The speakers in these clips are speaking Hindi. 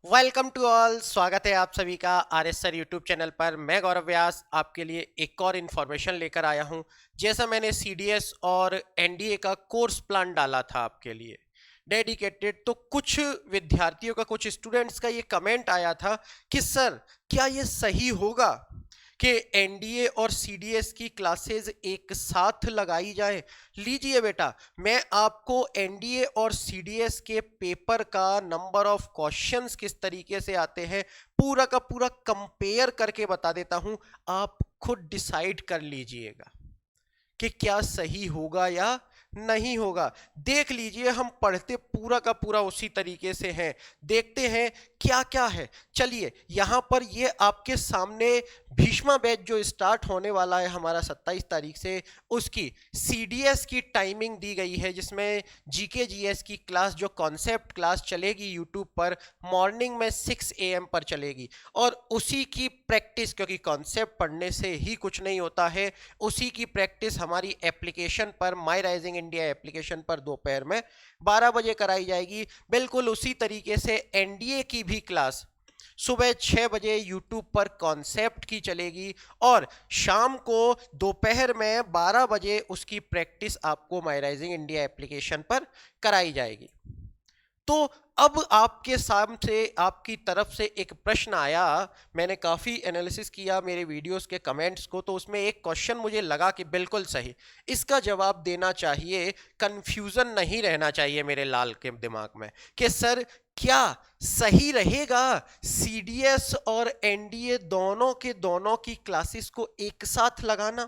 Welcome to all. स्वागत है आप सभी का R S sir YouTube channel पर। मैं गौरव व्यास आपके लिए एक और इन्फॉर्मेशन लेकर आया हूं। जैसा मैंने सीडीएस और एनडीए का कोर्स प्लान डाला था आपके लिए डेडिकेटेड, तो कुछ विद्यार्थियों का, कुछ स्टूडेंट्स का ये कमेंट आया था कि सर क्या ये सही होगा कि एनडीए और सीडीएस की क्लासेस एक साथ लगाई जाए। लीजिए बेटा, मैं आपको एनडीए और सीडीएस के पेपर का नंबर ऑफ क्वेश्चंस किस तरीके से आते हैं पूरा का पूरा कंपेयर करके बता देता हूं। आप खुद डिसाइड कर लीजिएगा कि क्या सही होगा या नहीं होगा। देख लीजिए, हम पढ़ते पूरा का पूरा उसी तरीके से हैं। देखते हैं क्या क्या है। चलिए यहां पर ये आपके सामने भीष्मा बैच जो स्टार्ट होने वाला है हमारा 27 तारीख से, उसकी सीडीएस की टाइमिंग दी गई है, जिसमें जीके जीएस की क्लास जो कॉन्सेप्ट क्लास चलेगी यूट्यूब पर मॉर्निंग में 6 AM पर चलेगी। और उसी की प्रैक्टिस, क्योंकि कॉन्सेप्ट पढ़ने से ही कुछ नहीं होता है, उसी की प्रैक्टिस हमारी एप्लीकेशन पर, माई राइजिंग इंडिया एप्लीकेशन पर दोपहर में 12 बजे कराई जाएगी। बिल्कुल उसी तरीके से एनडीए की भी क्लास सुबह 6 बजे यूट्यूब पर कॉन्सेप्ट की चलेगी और शाम को दोपहर में 12 बजे उसकी प्रैक्टिस आपको माई राइजिंग इंडिया एप्लीकेशन पर कराई जाएगी। तो अब आपके सामने, आपकी तरफ से एक प्रश्न आया। मैंने काफ़ी एनालिसिस किया मेरे वीडियोस के कमेंट्स को, तो उसमें एक क्वेश्चन मुझे लगा कि बिल्कुल सही, इसका जवाब देना चाहिए, कंफ्यूजन नहीं रहना चाहिए मेरे लाल के दिमाग में कि सर क्या सही रहेगा सीडीएस और एनडीए दोनों के दोनों की क्लासेस को एक साथ लगाना।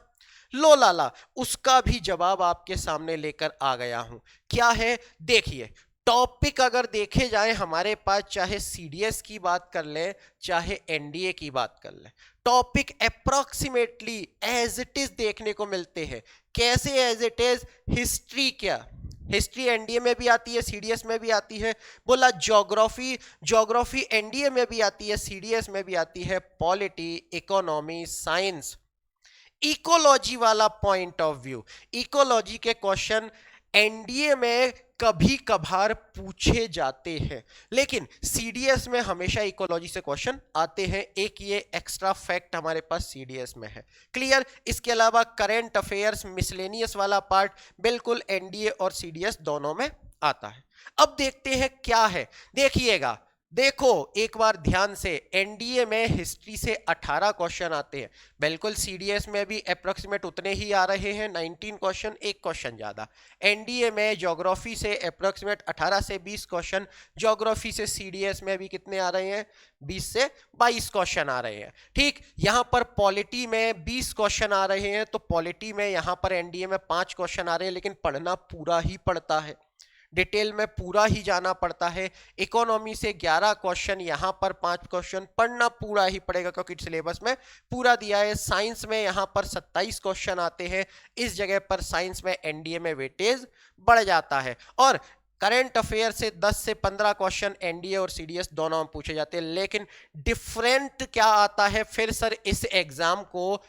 लो लाला, उसका भी जवाब आपके सामने लेकर आ गया हूं। क्या है देखिए, टॉपिक अगर देखे जाए हमारे पास, चाहे सीडीएस की बात कर ले चाहे एनडीए की बात कर ले, topic approximately as it is देखने को मिलते हैं। कैसे एज इट इज? हिस्ट्री, क्या हिस्ट्री एनडीए में भी आती है सीडीएस में भी आती है। बोला ज्योग्राफी, ज्योग्राफी एनडीए में भी आती है सीडीएस में भी आती है। पॉलिटी, इकोनॉमी, साइंस, इकोलॉजी वाला पॉइंट ऑफ व्यू, इकोलॉजी के क्वेश्चन एनडीए में कभी कभार पूछे जाते हैं, लेकिन सीडीएस में हमेशा इकोलॉजी से क्वेश्चन आते हैं। एक ये एक्स्ट्रा फैक्ट हमारे पास सीडीएस में है। क्लियर? इसके अलावा करंट अफेयर्स, मिसलेनियस वाला पार्ट बिल्कुल एनडीए और सीडीएस दोनों में आता है। अब देखते हैं क्या है। देखिएगा, देखो एक बार ध्यान से, एनडीए में हिस्ट्री से 18 क्वेश्चन आते हैं, बिल्कुल सीडीएस में भी अप्रोक्सीमेट उतने ही आ रहे हैं, 19 क्वेश्चन, एक क्वेश्चन ज्यादा। एनडीए में ज्योग्राफी से अप्रोक्सीमेट 18 से 20 क्वेश्चन, ज्योग्राफी से सीडीएस में भी कितने आ रहे हैं? 20 से 22 क्वेश्चन आ रहे हैं। ठीक, यहां पर पॉलिटी में 20 क्वेश्चन आ रहे हैं, तो पॉलिटी में यहां पर एनडीए में 5 क्वेश्चन आ रहे हैं, लेकिन पढ़ना पूरा ही पड़ता है, डिटेल में पूरा ही जाना पड़ता है। इकोनॉमी से 11 क्वेश्चन, यहां पर 5 क्वेश्चन, पढ़ना पूरा ही पड़ेगा क्योंकि सिलेबस में पूरा दिया है। साइंस में यहां पर 27 क्वेश्चन आते हैं, इस जगह पर साइंस में एनडीए में वेटेज बढ़ जाता है। और करंट अफेयर से 10 से 15 क्वेश्चन एनडीए और सीडीएस दोनों में पूछे जाते हैं। लेकिन डिफरेंट क्या आता है फिर सर इस एग्जाम को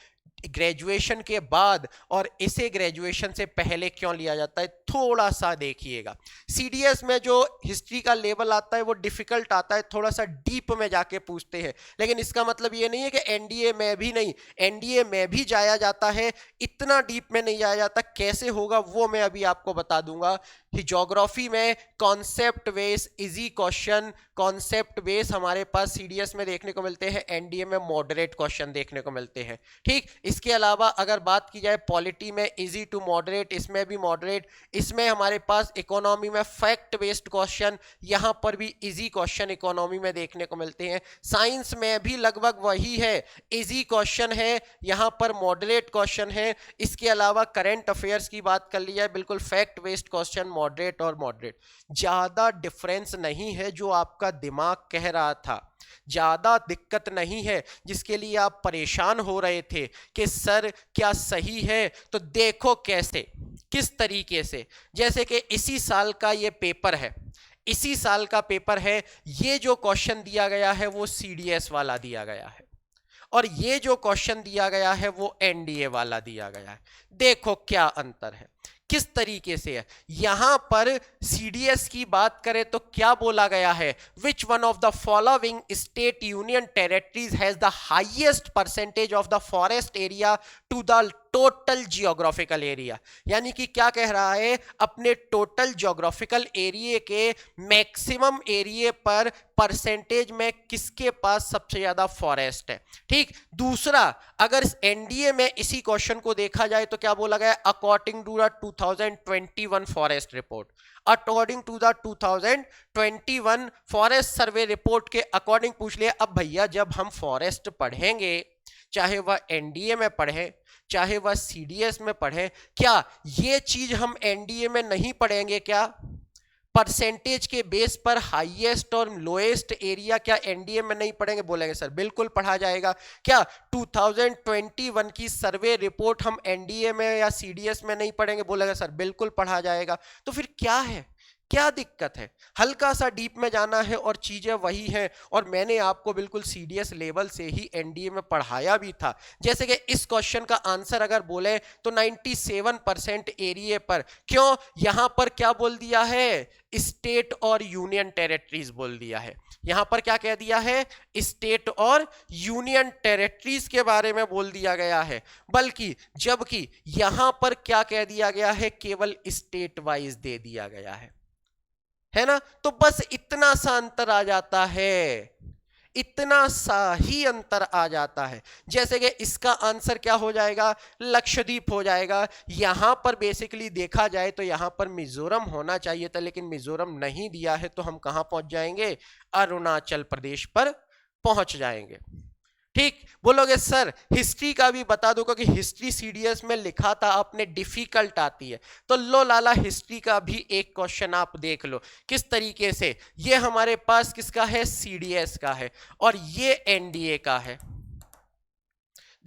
ग्रेजुएशन के बाद और इसे ग्रेजुएशन से पहले क्यों लिया जाता है, थोड़ा सा देखिएगा। सीडीएस में जो हिस्ट्री का लेवल आता है वो डिफिकल्ट आता है, थोड़ा सा डीप में जाके पूछते हैं, लेकिन इसका मतलब ये नहीं है कि एनडीए में भी नहीं, एनडीए में भी जाया जाता है, इतना डीप में नहीं जाया जाता। कैसे होगा वो मैं अभी आपको बता दूंगा। ज्योग्राफी में concept base easy question, concept base हमारे पास सीडीएस में देखने को मिलते हैं, एनडीए में मॉडरेट क्वेश्चन देखने को मिलते हैं। ठीक, इसके अलावा अगर बात की जाए पॉलिटी में इजी टू मॉडरेट, इसमें भी मॉडरेट, इसमें हमारे पास इकोनॉमी में फैक्ट बेस्ड क्वेश्चन, यहां पर भी इजी क्वेश्चन इकोनॉमी में देखने को मिलते हैं। साइंस में भी लगभग वही है, इजी क्वेश्चन है, यहां पर मॉडरेट क्वेश्चन है। इसके अलावा करंट अफेयर्स की बात कर ली जाए, बिल्कुल फैक्ट बेस्ड क्वेश्चन, मॉडरेट और मॉडरेट, ज्यादा डिफरेंस नहीं है जो आपका दिमाग कह रहा था, ज्यादा दिक्कत नहीं है जिसके लिए आप परेशान हो रहे थे कि सर क्या सही है। तो देखो कैसे, किस तरीके से, जैसे कि इसी साल का ये पेपर है, इसी साल का पेपर है, ये जो क्वेश्चन दिया गया है वो सीडीएस वाला दिया गया है और ये जो क्वेश्चन दिया गया है वो एनडीए वाला दिया गया है। देखो क्या अंतर है, किस तरीके से है। यहां पर सीडीएस की बात करें तो क्या बोला गया है, which one of the following state union territories has the highest percentage of the forest area to the total geographical area. यानी कि क्या कह रहा है, अपने टोटल जियोग्राफिकल एरिया के मैक्सिमम एरिया पर परसेंटेज में किसके पास सबसे ज्यादा फॉरेस्ट है। ठीक, दूसरा अगर एनडीए में इसी क्वेश्चन को देखा जाए तो क्या बोला गया, according to the 2021 forest report, according to the 2021 forest survey report के अकॉर्डिंग पूछ लिया। अब भैया जब हम फॉरेस्ट पढ़ेंगे, चाहे वह एनडीए में पढ़े चाहे वह सीडीएस में पढ़े, क्या ये चीज हम एनडीए में नहीं पढ़ेंगे क्या, परसेंटेज के बेस पर हाईएस्ट और लोएस्ट एरिया क्या एनडीए में नहीं पढ़ेंगे। बोलेंगे सर बिल्कुल पढ़ा जाएगा। क्या 2021 की सर्वे रिपोर्ट हम एनडीए में या सीडीएस में नहीं पढ़ेंगे। बोलेंगे सर बिल्कुल पढ़ा जाएगा। तो फिर क्या है, क्या दिक्कत है, हल्का सा डीप में जाना है और चीजें वही हैं। और मैंने आपको बिल्कुल सीडीएस लेवल से ही एनडीए में पढ़ाया भी था। जैसे कि इस क्वेश्चन का आंसर अगर बोले तो 97% एरिया पर, क्यों यहां पर क्या बोल दिया है, स्टेट और यूनियन टेरिटरीज बोल दिया है। यहां पर क्या कह दिया है, स्टेट और यूनियन टेरिटरीज के बारे में बोल दिया गया है, बल्कि जबकि यहां पर क्या कह दिया गया है, केवल स्टेट वाइज दे दिया गया है ना। तो बस इतना सा अंतर आ जाता है, इतना सा ही अंतर आ जाता है। जैसे कि इसका आंसर क्या हो जाएगा, लक्षद्वीप हो जाएगा। यहां पर बेसिकली देखा जाए तो यहां पर मिजोरम होना चाहिए था, लेकिन मिजोरम नहीं दिया है, तो हम कहां पहुंच जाएंगे, अरुणाचल प्रदेश पर पहुंच जाएंगे। ठीक, बोलोगे सर हिस्ट्री का भी बता दो, क्योंकि हिस्ट्री सीडीएस में लिखा था आपने, डिफिकल्ट आती है। तो लो लाला हिस्ट्री का भी एक क्वेश्चन आप देख लो किस तरीके से। ये हमारे पास किसका है, सीडीएस का है, और ये एनडीए का है।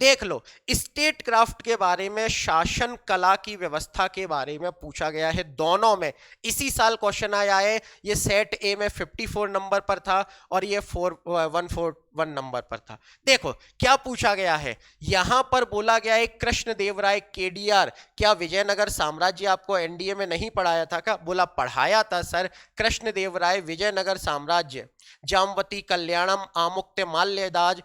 देख लो, स्टेट क्राफ्ट के बारे में, शासन कला की व्यवस्था के बारे में पूछा गया है। दोनों में इसी साल क्वेश्चन आया है। ये सेट ए में 54 नंबर पर था और ये 141 नंबर पर था। देखो क्या पूछा गया है, यहां पर बोला गया है कृष्णदेवराय केडीआर। क्या विजयनगर साम्राज्य आपको एनडीए में नहीं पढ़ाया था क्या। बोला पढ़ाया था सर, कृष्णदेवराय विजयनगर साम्राज्य, जामवती कल्याणम, आमुक्ते माल्यदाज,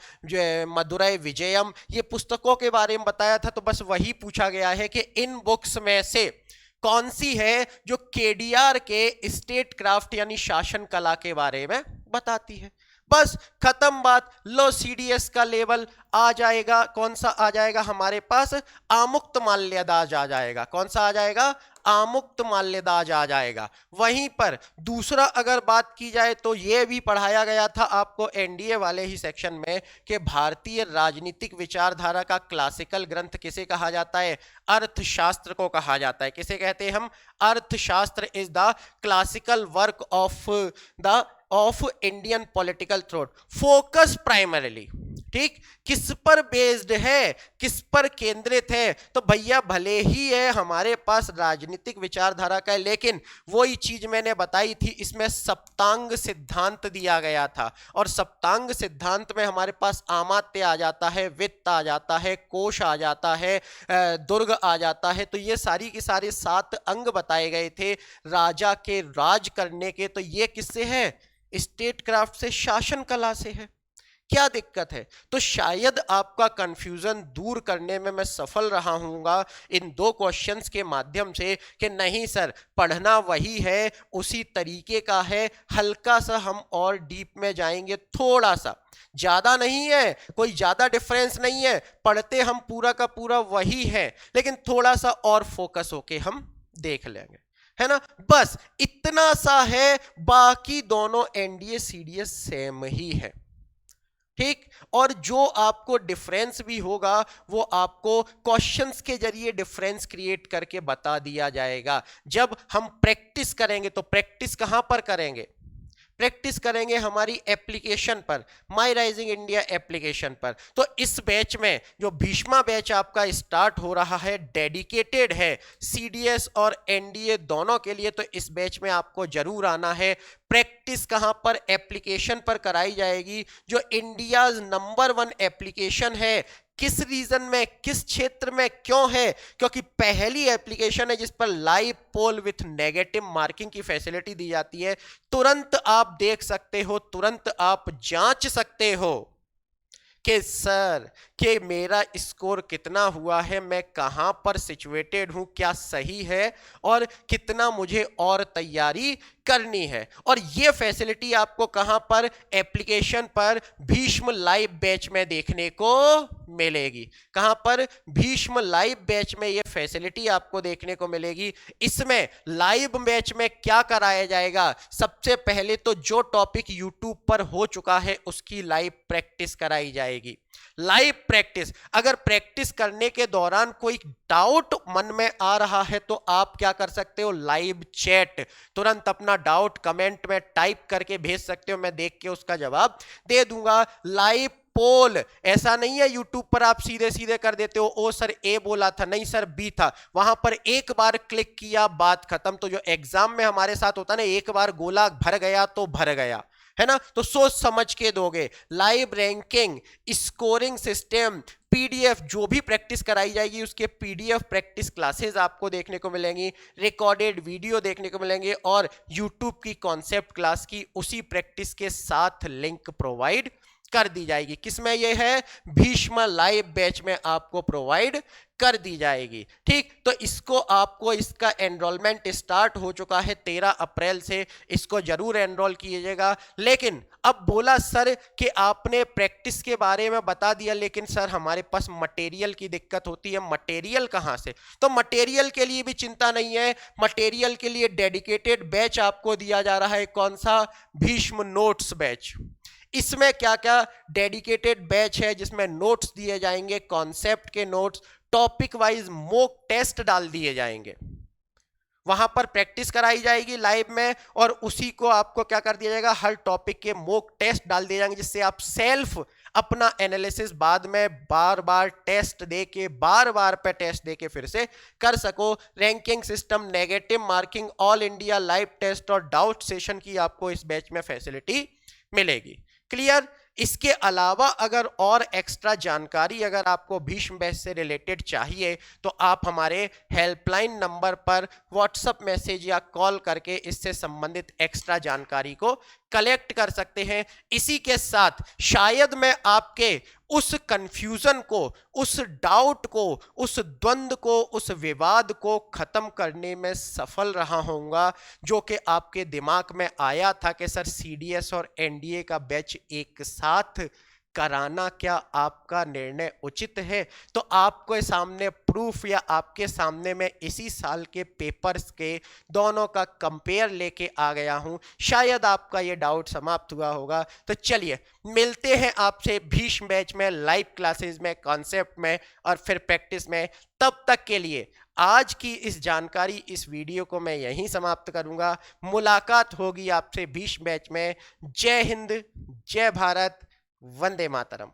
मदुरै विजयम, ये पुस्तकों के बारे में बताया था। तो बस वही पूछा गया है कि इन बुक्स में से कौन सी है जो केडीआर के स्टेट क्राफ्ट यानी शासन कला के बारे में बताती है। बस खत्म बात। लो सीडीएस का लेवल आ जाएगा, कौन सा आ जाएगा हमारे पास, आमुक्त माल्यदाज आ जाएगा। कौन सा आ जाएगा, आमुक्त माल्यदाज आ जाएगा। वहीं पर दूसरा अगर बात की जाए तो यह भी पढ़ाया गया था आपको एनडीए वाले ही सेक्शन में कि भारतीय राजनीतिक विचारधारा का क्लासिकल ग्रंथ किसे कहा जाता है, अर्थशास्त्र को कहा जाता है। किसे कहते हैं हम, अर्थशास्त्र is the classical work of Indian political thought. Focus primarily, ठीक, किस पर बेस्ड है, किस पर केंद्रित है। तो भैया भले ही है हमारे पास राजनीतिक विचारधारा का है, लेकिन वही चीज मैंने बताई थी, इसमें सप्तांग सिद्धांत दिया गया था। और सप्तांग सिद्धांत में हमारे पास आमात्य आ जाता है, वित्त आ जाता है, कोश आ जाता है, दुर्ग आ जाता है। तो ये सारी की सारे 7 अंग बताए गए थे राजा के राज करने के। तो ये किससे है, स्टेट क्राफ्ट से, शासन कला से है। क्या दिक्कत है। तो शायद आपका कंफ्यूजन दूर करने में मैं सफल रहा हूँगा इन 2 क्वेश्चंस के माध्यम से कि नहीं सर पढ़ना वही है, उसी तरीके का है। हल्का सा हम और डीप में जाएंगे, थोड़ा सा, ज्यादा नहीं है, कोई ज्यादा डिफरेंस नहीं है, पढ़ते हम पूरा का पूरा वही है, लेकिन थोड़ा सा और फोकस होके हम देख लेंगे, है ना। बस इतना सा है, बाकी दोनों एनडीए सीडीएस सेम ही है, ठीक। और जो आपको डिफरेंस भी होगा वो आपको क्वेश्चंस के जरिए डिफरेंस क्रिएट करके बता दिया जाएगा। जब हम प्रैक्टिस करेंगे, तो प्रैक्टिस कहां पर करेंगे, प्रैक्टिस करेंगे हमारी एप्लीकेशन पर, माई राइजिंग इंडिया एप्लीकेशन पर। तो इस बैच में जो भीष्मा बैच आपका स्टार्ट हो रहा है, डेडिकेटेड है सीडीएस और एनडीए दोनों के लिए। तो इस बैच में आपको जरूर आना है। प्रैक्टिस कहां पर, एप्लीकेशन पर कराई जाएगी, जो इंडियाज नंबर 1 एप्लीकेशन है किस रीजन में, किस क्षेत्र में, क्यों है? क्योंकि पहली एप्लीकेशन है जिस पर live poll with negative marking की फैसिलिटी दी जाती है। तुरंत आप देख सकते हो, तुरंत आप जांच सकते हो कि सर कि मेरा स्कोर कितना हुआ है, मैं कहां पर सिचुएटेड हूं, क्या सही है और कितना मुझे और तैयारी करनी है। और ये फैसिलिटी आपको कहां पर, एप्लीकेशन पर भीष्म लाइव बैच में देखने को मिलेगी। कहां पर, भीष्म लाइव बैच में ये फैसिलिटी आपको देखने को मिलेगी। इसमें लाइव बैच में क्या कराया जाएगा? सबसे पहले तो जो टॉपिक यूट्यूब पर हो चुका है उसकी लाइव प्रैक्टिस कराई जाएगी। लाइव प्रैक्टिस, अगर प्रैक्टिस करने के दौरान कोई डाउट मन में आ रहा है तो आप क्या कर सकते हो, लाइव चैट, तुरंत अपना डाउट कमेंट में टाइप करके भेज सकते हो, मैं देख के उसका जवाब दे दूंगा। लाइव पोल, ऐसा नहीं है यूट्यूब पर आप सीधे सीधे कर देते हो, ओ सर ए बोला था, नहीं सर बी था, वहां पर एक बार क्लिक किया बात खत्म। तो जो एग्जाम में हमारे साथ होता है ना, एक बार गोला भर गया तो भर गया, है ना, तो सोच समझ के दोगे। Live ranking, scoring system, PDF, जो भी प्रैक्टिस कराई जाएगी उसके पीडीएफ प्रैक्टिस क्लासेस आपको देखने को मिलेंगी, रिकॉर्डेड वीडियो देखने को मिलेंगे और यूट्यूब की कॉन्सेप्ट क्लास की उसी प्रैक्टिस के साथ लिंक प्रोवाइड कर दी जाएगी। किसमें ये है, भीष्म लाइव बैच में आपको प्रोवाइड कर दी जाएगी। ठीक, तो इसको आपको, इसका एनरोलमेंट स्टार्ट हो चुका है 13 अप्रैल से, इसको जरूर एनरोल कीजिएगा। लेकिन अब बोला सर कि आपने प्रैक्टिस के बारे में बता दिया, लेकिन सर हमारे पास मटेरियल की दिक्कत होती है, मटेरियल कहां से? तो मटेरियल के लिए भी चिंता नहीं है, मटेरियल के लिए डेडिकेटेड बैच आपको दिया जा रहा है। कौन सा? Bhishma notes batch. इसमें क्या क्या डेडिकेटेड बैच है जिसमें नोट्स दिए जाएंगे, कॉन्सेप्ट के notes, topic wise mock test डाल दिए जाएंगे, वहां पर प्रैक्टिस कराई जाएगी लाइव में और उसी को आपको क्या कर दिया जाएगा, हर टॉपिक के मॉक टेस्ट डाल दिए जाएंगे, जिससे आप सेल्फ अपना एनालिसिस बाद में बार बार टेस्ट देके, बार बार पे टेस्ट देके फिर से कर सको। Ranking system, negative marking, all India live test और डाउट सेशन की आपको इस बैच में फैसिलिटी मिलेगी। क्लियर? इसके अलावा अगर और एक्स्ट्रा जानकारी अगर आपको भीष्म बैच से रिलेटेड चाहिए तो आप हमारे हेल्पलाइन नंबर पर व्हाट्सएप मैसेज या कॉल करके इससे संबंधित एक्स्ट्रा जानकारी को कलेक्ट कर सकते हैं। इसी के साथ शायद मैं आपके उस कंफ्यूजन को, उस डाउट को, उस द्वंद्व को, उस विवाद को खत्म करने में सफल रहा होऊंगा, जो कि आपके दिमाग में आया था कि सर सीडीएस और एनडीए का बैच एक साथ कराना क्या आपका निर्णय उचित है? तो आपके सामने प्रूफ या आपके सामने मैं इसी साल के पेपर्स के दोनों का कंपेयर लेके आ गया हूं, शायद आपका ये डाउट समाप्त हुआ होगा। तो चलिए मिलते हैं आपसे भीष्म बैच में, लाइव क्लासेस में, कॉन्सेप्ट में और फिर प्रैक्टिस में। तब तक के लिए आज की इस जानकारी, इस वीडियो को मैं यहीं समाप्त करूंगा। मुलाकात होगी आपसे भीष्म बैच में। जय हिंद, जय भारत, वंदे मातरम।